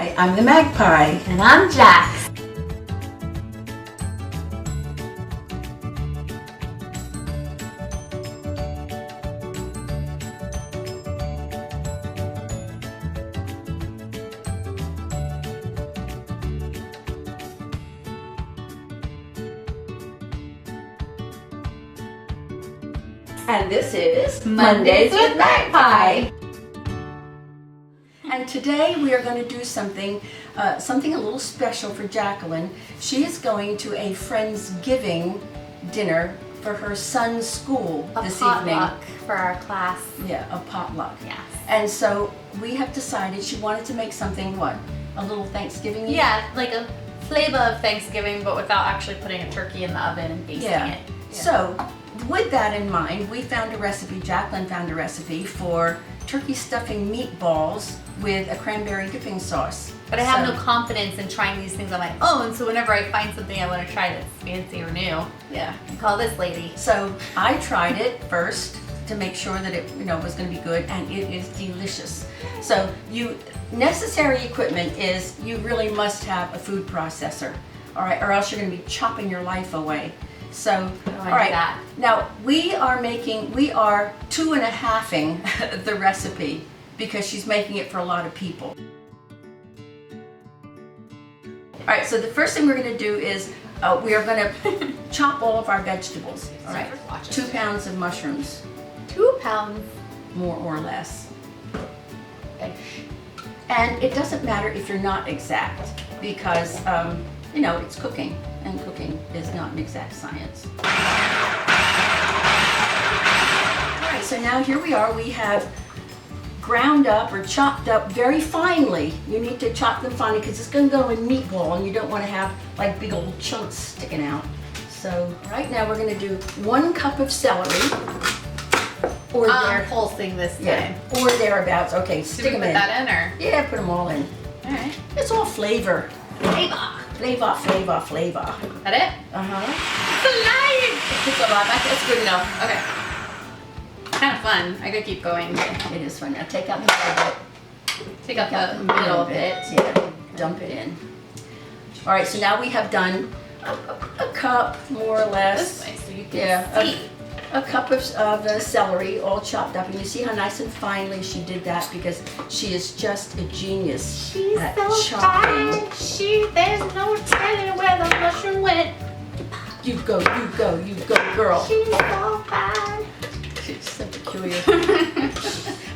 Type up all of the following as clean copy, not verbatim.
Hi, I'm the Magpie. And I'm Jax. And this is Mondays with Magpie. And today we are going to do something a little special for Jacqueline. She is going to a Friendsgiving dinner for her son's school this evening. A potluck for our class. Yeah, a potluck. Yes. And so we have decided she wanted to make something, what? A little Thanksgiving? Yeah, like a flavor of Thanksgiving, but without actually putting a turkey in the oven and basting it. Yeah. So with that in mind, we found a recipe, Jacqueline found a recipe for turkey stuffing meatballs with a cranberry dipping sauce. But I have no confidence in trying these things on my own, so whenever I find something I want to try that's fancy or new, yeah, I call this lady. So I tried it first to make sure that it was going to be good, and it is delicious. So necessary equipment is you really must have a food processor, all right, or else you're going to be chopping your life away. So, all right, now we are 2.5ing the recipe because she's making it for a lot of people. All right, so the first thing we're going to do is we are going to chop all of our vegetables. All right, 2 pounds of mushrooms. 2 pounds? More or less. Okay. And it doesn't matter if you're not exact because, it's cooking, and cooking is not an exact science. All right, so now here we are. We have ground up or chopped up very finely. You need to chop them finely because it's going to go in meatball, and you don't want to have like big old chunks sticking out. So right now we're going to do 1 cup of celery. Or pulsing this time. Yeah, or thereabouts. Okay, stick them in. Put that in, or? Yeah, put them all in. All right. It's all flavor. Flavor. Flavor. That it? Uh-huh. It's a lot. That's good enough. Okay. Kind of fun. I could keep going. It is fun. Now take out the middle bit. Take out the middle bit. Yeah, dump it in. All right, so now we have done a cup, more or less. This way, so you can see. A cup of celery, all chopped up, and you see how nice and finely she did that because she is just a genius. She's at so chopping. fine. There's no telling where the mushroom went. You go, girl. She's so fine. She's so peculiar.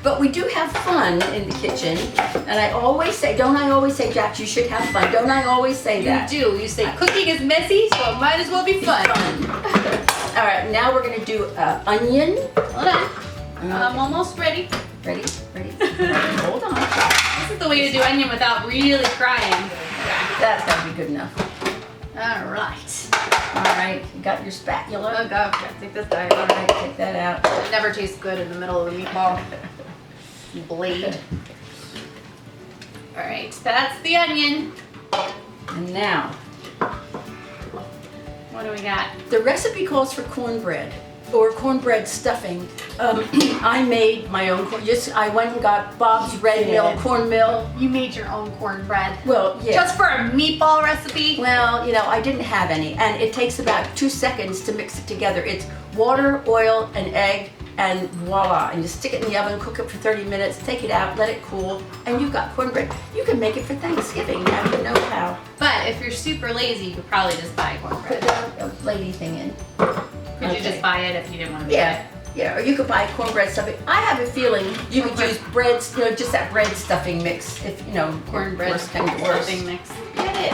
But we do have fun in the kitchen, and I always say, don't I always say, Jack, you should have fun? Don't I always say that? You do. You say cooking is messy, so it might as well be fun. All right, now we're going to do onion. Hold on. I'm almost ready. Ready? Hold on. This is the way to do onion without really crying. That's got to be good enough. All right. All right, you got your spatula. Oh, God. Gotta take this out. All right, take that out. It never tastes good in the middle of the meatball. Blade. All right, that's the onion. And now, what do we got? the recipe calls for cornbread or cornbread stuffing. I made my own I went and got Bob's Red Mill cornmeal. You made your own cornbread. Well, yeah. Just for a meatball recipe? Well, I didn't have any, and it takes about 2 seconds to mix it together. It's water, oil, and egg, and voila. And you stick it in the oven, cook it for 30 minutes, take it out, let it cool, and you've got cornbread. You can make it for Thanksgiving. Now you know how. But if you're super lazy, you could probably just buy cornbread. Put a lady thing in. Could you just buy it if you didn't want to make it? Yeah, or you could buy cornbread stuffing. I have a feeling you could use bread, just that bread stuffing mix. If cornbread worst comes to worst. stuffing mix. Get it.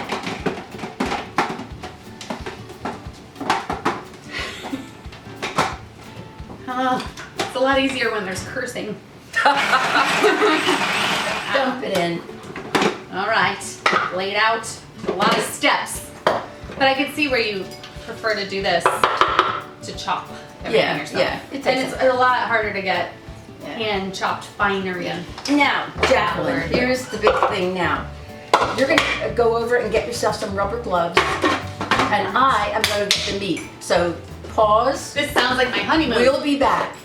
It's a lot easier when there's cursing. Dump it in. All right, laid out. A lot of steps, but I can see where you prefer to do this to chop everything yourself. Yeah, and it's a lot harder to get hand chopped finery. Yeah. Now, Jacqueline, here's the big thing. Now, you're gonna go over and get yourself some rubber gloves, and I am going to get the meat. So pause. This sounds like my honeymoon. We'll be back.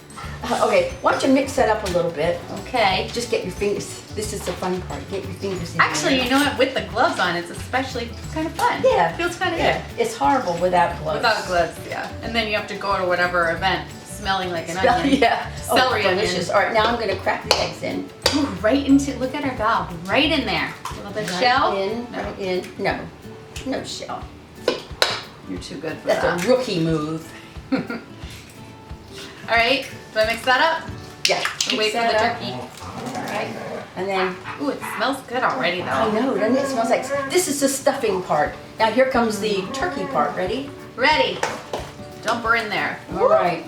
Okay, why don't you mix that up a little bit? Okay. Just get your fingers. This is the fun part. Get your fingers in Actually, there. you know what? With the gloves on, it's especially kind of fun. Yeah. Feels kind of Yeah, it's horrible without gloves. Without gloves, yeah. And then you have to go to whatever event smelling like an onion. Yeah. Celery delicious. onion. All right, now I'm going to crack the eggs in. Ooh, right into, look at our valve, right in there. A little bit of shell. Right in. No, no shell. You're too good for That's that. a rookie move. All right, do I mix that up? Yeah. We'll wait for the turkey. All right. And then, Ooh, it smells good already though. I know, doesn't it? It smells like, this is the stuffing part. Now here comes the turkey part. Ready? Ready. Dump her in there. All right.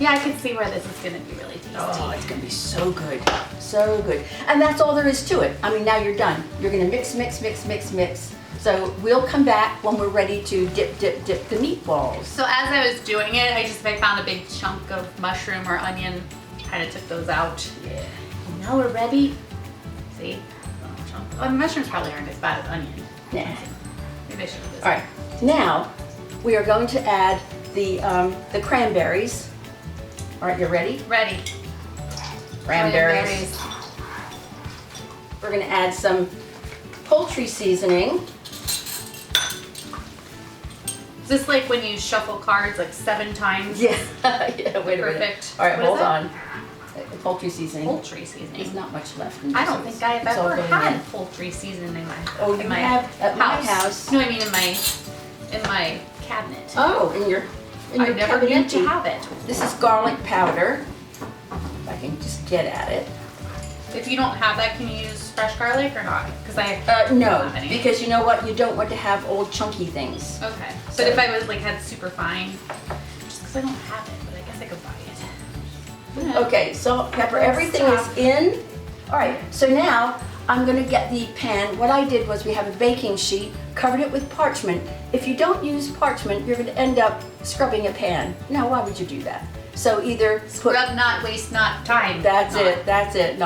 Yeah, I can see where this is gonna be really tasty. Oh, it's gonna be so good. So good. And that's all there is to it. I mean, now you're done. You're gonna mix, mix, mix, mix, mix. So we'll come back when we're ready to dip, dip, dip the meatballs. So as I was doing it, I found a big chunk of mushroom or onion, kind of took those out. Yeah. And now we're ready. See? Little chunk. Oh, mushrooms probably aren't as bad as onion. Nah. Maybe I should do this. All right. Now we are going to add the cranberries. All right, you ready? Ready. Cranberries. We're gonna add some poultry seasoning. Is this like when you shuffle cards like 7 times? Yeah. Yeah. Wait a minute. Perfect. All right, What is hold that? on. The poultry seasoning. Poultry seasoning. There's not much left in I this. don't think I've It's all ever going had in. poultry seasoning in my Oh, in you my have at my house. No, I mean in my cabinet. Oh, in your I never knew cabinet. to have it. This is garlic powder. If I can just get at it. If you don't have that, can you use fresh garlic or not? Because I No, don't have any. because you know what? You don't want to have old chunky things. Okay. So- But if I was like had super fine, just because I don't have it, but I guess I could buy it. Okay, salt, pepper, everything is in. All right, so now I'm gonna get the pan. What I did was we have a baking sheet, covered it with parchment. If you don't use parchment, you're gonna end up scrubbing a pan. Now, why would you do that? So either put, Scrub not, waste not, time. that's not. it,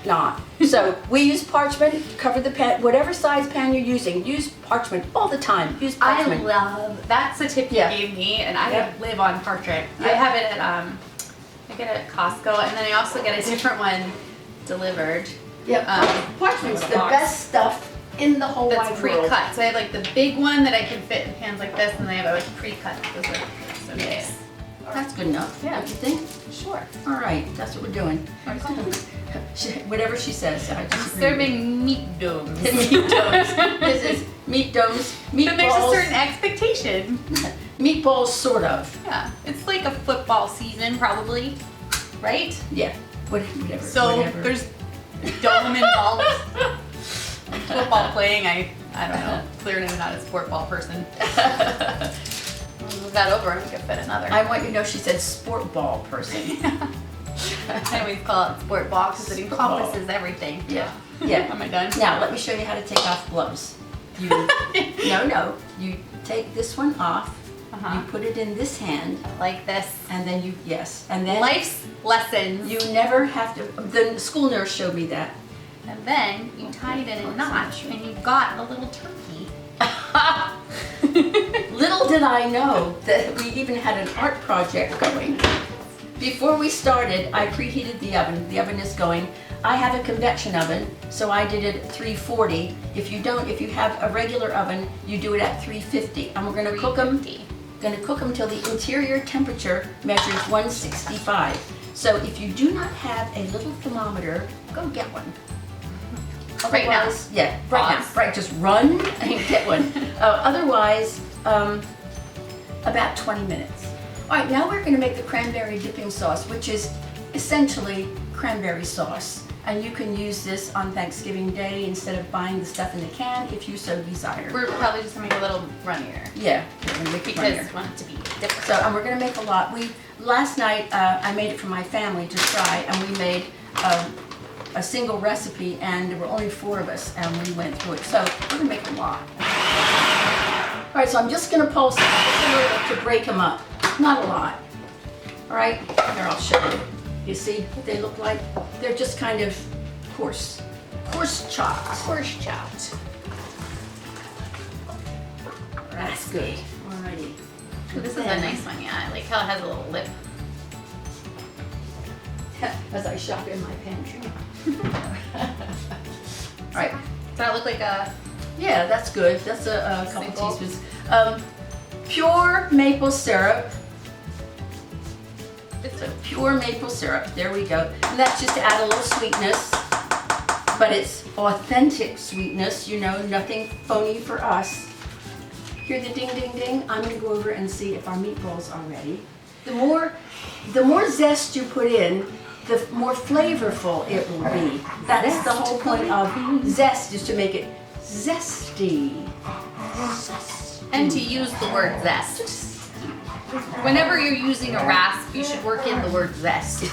not. So we use parchment, cover the pan, whatever size pan you're using, use parchment all the time, use I parchment. love, that's a tip you Yeah. gave me, and I Yeah. live on parchment. I Yeah. have it at, I get it at Costco, and then I also get a different one delivered Parchment's the box. best stuff in the whole that's wide world. pre-cut. So I have like the big one that I can fit in pans like this, and then I have a pre-cut. Those are so nice. That's good enough, Yeah. don't you think? Sure. All right, that's what we're doing. Whatever she says, I just agree. Serving meat domes. Meat domes. This is meat domes, But there's a meatballs. certain expectation. Meatballs, sort of. Yeah, it's like a football season probably, right? Yeah, whatever. So whatever. there's dome involved. Football playing, I don't know. Clearly I'm not a sport ball person. I'll move that over and we can fit another. I want you to know she said sport ball person. I always call it sport ball because it Sport ball. encompasses everything. Yeah, yeah. Am I done? Now let me show you how to take off gloves. You, no. You take this one off. Uh-huh. You put it in this hand, Like this. and then and then Life's lessons. you never have to. The school nurse showed me that. And then you tie it in a knot and you've got a little turkey. Little did I know that we even had an art project going. Before we started, I preheated the oven. The oven is going. I have a convection oven, so I did it at 340. If you have a regular oven, you do it at 350. And we're gonna cook them. Gonna cook them till the interior temperature measures 165. So if you do not have a little thermometer, go get one. Right now. Otherwise, yeah, right now. Pause. Right, just run and get one. Otherwise, about 20 minutes. All right, now we're going to make the cranberry dipping sauce, which is essentially cranberry sauce. And you can use this on Thanksgiving Day instead of buying the stuff in the can if you so desire. We're probably just gonna make it a little runnier. Yeah, we're going to make it Because runnier. we want it to be different. So, and we're going to make a lot. Last night, I made it for my family to try, and we made a single recipe, and there were only 4 of us, and we went through it. So we're gonna make a lot. All right, so I'm just gonna pulse it to break them up. Not a lot. All right, here, I'll show you. You see what they look like? They're just kind of coarse chopped. Coarse chopped. That's good. Alrighty. Ooh, this is a nice one, yeah. I like how it has a little lip. As I shop in my pantry. All right. Does that look like a... Yeah, that's good. That's a couple Single. teaspoons. Pure maple syrup. So pure maple syrup. There we go. And that's just to add a little sweetness. But it's authentic sweetness, you know, nothing phony for us. Hear the ding, ding, ding. I'm gonna go over and see if our meatballs are ready. The more zest you put in, the more flavorful it will be. That's the whole point of zest, is to make it zesty. And to use the word zest. Whenever you're using a rasp, you should work in the word zest.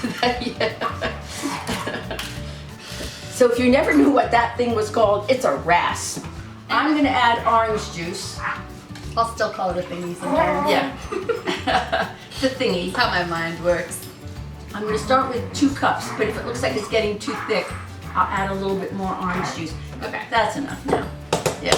So if you never knew what that thing was called, it's a rasp. I'm gonna add orange juice. I'll still call it a thingy sometimes. Yeah. The thingy. That's how my mind works. I'm going to start with 2 cups, but if it looks like it's getting too thick, I'll add a little bit more orange juice. Okay. That's enough now. Yeah.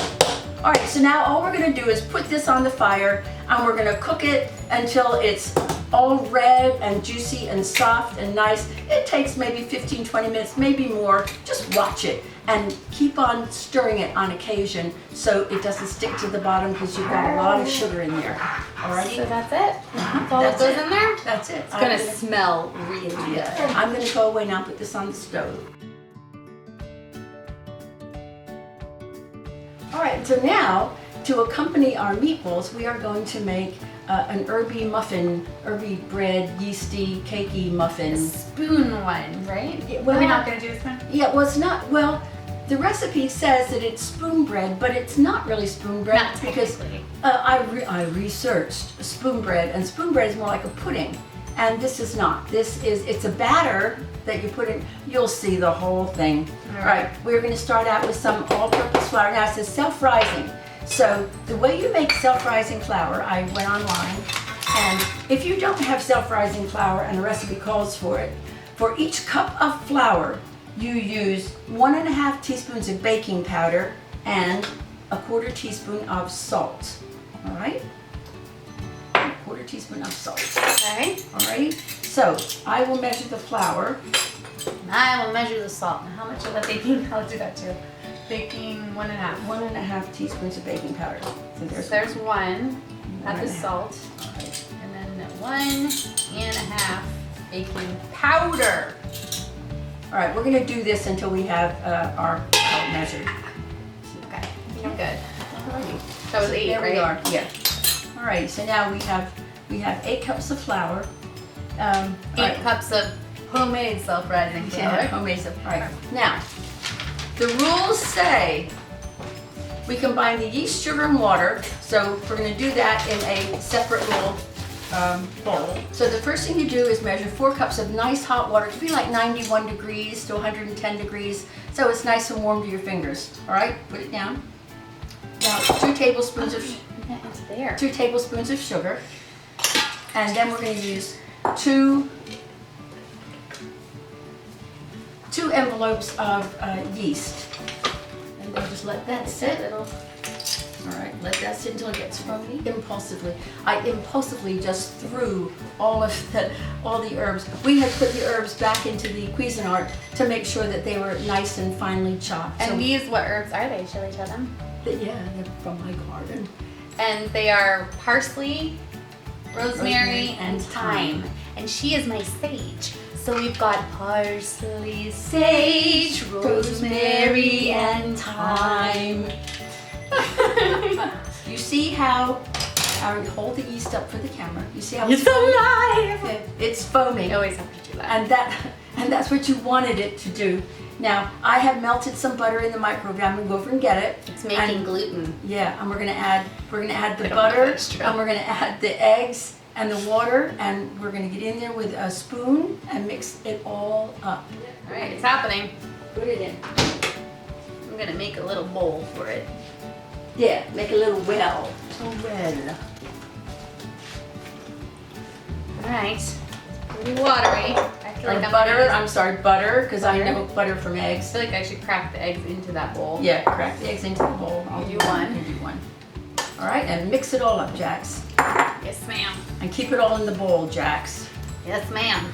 All right, so now all we're going to do is put this on the fire, and we're going to cook it until it's all red and juicy and soft and nice. It takes maybe 15, 20 minutes, maybe more. Just watch it and keep on stirring it on occasion so it doesn't stick to the bottom, because you've got a lot of sugar in there. Alrighty? So that's it? That's all That's that goes it. in there? That's it. It's gonna smell really good. I'm going to go away now and put this on the stove. All right, so now to accompany our meatballs, we are going to make an herby muffin, herby bread, yeasty, cakey muffin. Spoon one, right? Yeah, Are well, we not gonna do this one? Yeah, well, it's not, well, the recipe says that it's spoon bread, but it's not really spoon bread. Not because technically. I researched spoon bread, and spoon bread is more like a pudding. And this is not. It's a batter that you put in. You'll see the whole thing. All All right, we're going to start out with some all-purpose flour. Now it says self-rising. So the way you make self-rising flour, I went online, and if you don't have self-rising flour and the recipe calls for it, for each cup of flour, you use 1.5 teaspoons of baking powder and 1/4 teaspoon of salt. All right? 1/4 teaspoon of salt. Okay. Alrighty, so I will measure the flour. I will measure the salt. Now, how much of that baking powder do that to? Baking 1.5. 1.5 teaspoons of baking powder. So There's one. Add the 1.5. salt. And then 1.5 baking powder. All right, we're gonna do this until we have our measured. Okay. I think I'm good. Alrighty. That was 8, There right? we are. Yeah. All right. So now we have 8 cups of flour. 8 cups of homemade self-rising flour. Yeah, homemade stuff. All right. Now, the rules say we combine the yeast, sugar, and water. So we're going to do that in a separate little bowl. So the first thing you do is measure 4 cups of nice hot water. It could be like 91 degrees to 110 degrees. So it's nice and warm to your fingers. All right. Put it down. Now 2 tablespoons of Yeah, it's there. 2 tablespoons of sugar, and then we're going to use 2 envelopes of yeast, and then just let that sit. All right, let that sit until it gets foamy. I impulsively just threw all the herbs. We had put the herbs back into the Cuisinart to make sure that they were nice and finely chopped. And these, what herbs are they? Shall we tell them? Yeah, they're from my garden. And they are parsley, rosemary, and thyme. And she is my sage. So we've got parsley, sage, rosemary, and thyme. You see how I hold the yeast up for the camera. You see how It's alive! it's foaming. You always have to do that. And that's what you wanted it to do. Now I have melted some butter in the microwave. I'm gonna go over and get it. It's making gluten. Yeah, and we're gonna add the I don't know butter, if that's true. and we're gonna add the eggs and the water, and we're gonna get in there with a spoon and mix it all up. All right, it's happening. Put it in. I'm gonna make a little bowl for it. Yeah, make a little well. A well. All right. It's pretty watery. I feel like I'm butter, because I know butter from I eggs. feel like I should crack the eggs into that bowl. Yeah, crack the eggs into the bowl. You do one. You do one. All right, and mix it all up, Jax. Yes, ma'am. And keep it all in the bowl, Jax. Yes, ma'am.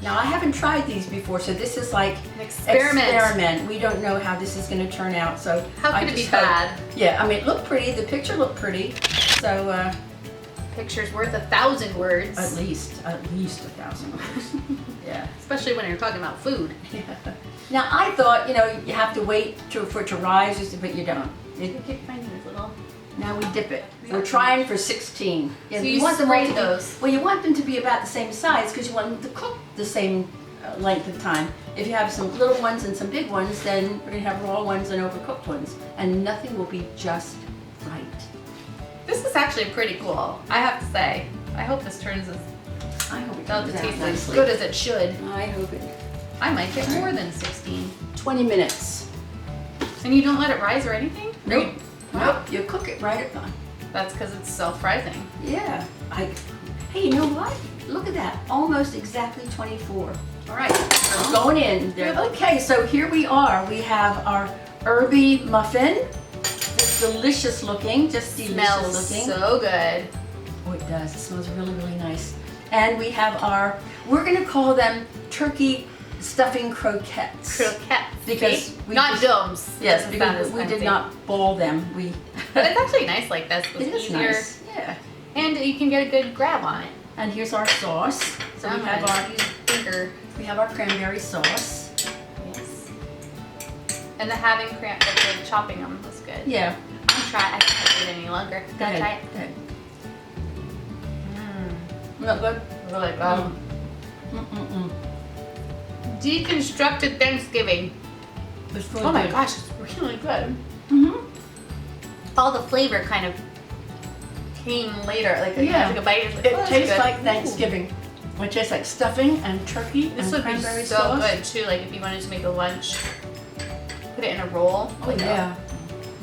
Now I haven't tried these before, so this is like An experiment. We don't know how this is going to turn out, so How could it be bad? Yeah, I mean, it looked pretty. The picture looked pretty, so Picture's worth 1,000 words. at least 1,000 words. Yeah. Especially when you're talking about food. Yeah. Now I thought, you know, you have to wait for it to rise, but you don't. You keep finding these little. Now we dip it. We're trying for 16. Yeah, So you spray those. Well, you want them to be about the same size because you want them to cook the same length of time. If you have some little ones and some big ones, then we're gonna have raw ones and overcooked ones, and nothing will be just right. This is actually pretty cool, I have to say. I hope this turns as I hope it well comes to out taste as nicely. good as it should. I hope it. I might get more than 16. 20 minutes. And you don't let it rise or anything? Nope. Wow. Nope. You cook it right at. That's because it's self-rising. Yeah. Hey, you know what? Look at that. Almost exactly 24. All right. We're going in there. Okay, so here we are. We have our herby muffin. It's delicious looking. Just delicious Smells looking. so good. Oh, it does. It smells really, really nice. And we have we're going to call them turkey stuffing croquettes. Croquettes. Because we not just- domes. Yes, Doesn't sound because as we did fancy. not ball them. But it's actually nice like this. It's It is easier. nice. Yeah. And you can get a good grab on it. And here's our sauce. So I'm we have gonna our use finger. we have our cranberry sauce. Yes. And the having the chopping them was good. Yeah. I can't wait any longer. Go Gotta try ahead. it. Go ahead. Mmm. Not good. Really good. Mm-mm-mm. Deconstructed Thanksgiving. It's really Oh my good. gosh, it's really good. Mm-hmm. All the flavor kind of came later. Like I Yeah. took a bite. It tastes like Thanksgiving. It tastes like stuffing and turkey This and would be cranberry so sauce. good too. Like if you wanted to make a lunch, put it in a roll. Oh like yeah.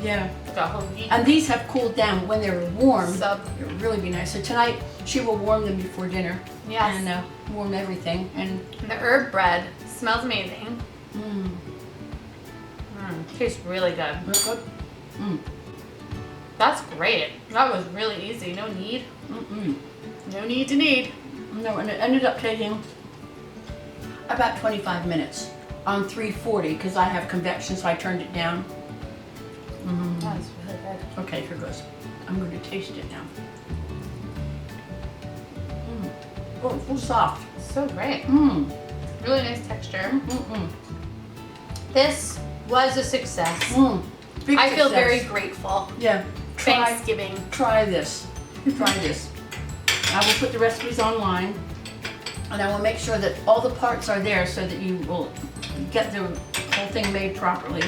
Yeah. Like a whole week. And these have cooled down when they're warm. Sub. It would really be nice. So tonight she will warm them before dinner. Yes. And warm everything. And And the herb bread smells amazing. Tastes really good. look good. Mm. That's great. That was really easy. No need. Mm-mm. No need to need. No, and it ended up taking about 25 minutes on 340 because I have convection, so I turned it down. That was really good. Okay, here goes. I'm going to taste it now. Oh, it's so soft. So great. Mm. Really nice texture. Mm-mm. This was a success. Mm. Big I feel success. very grateful. Yeah. Thanksgiving. Try this. Try this. I will put the recipes online, and I will make sure that all the parts are there so that you will get the whole thing made properly.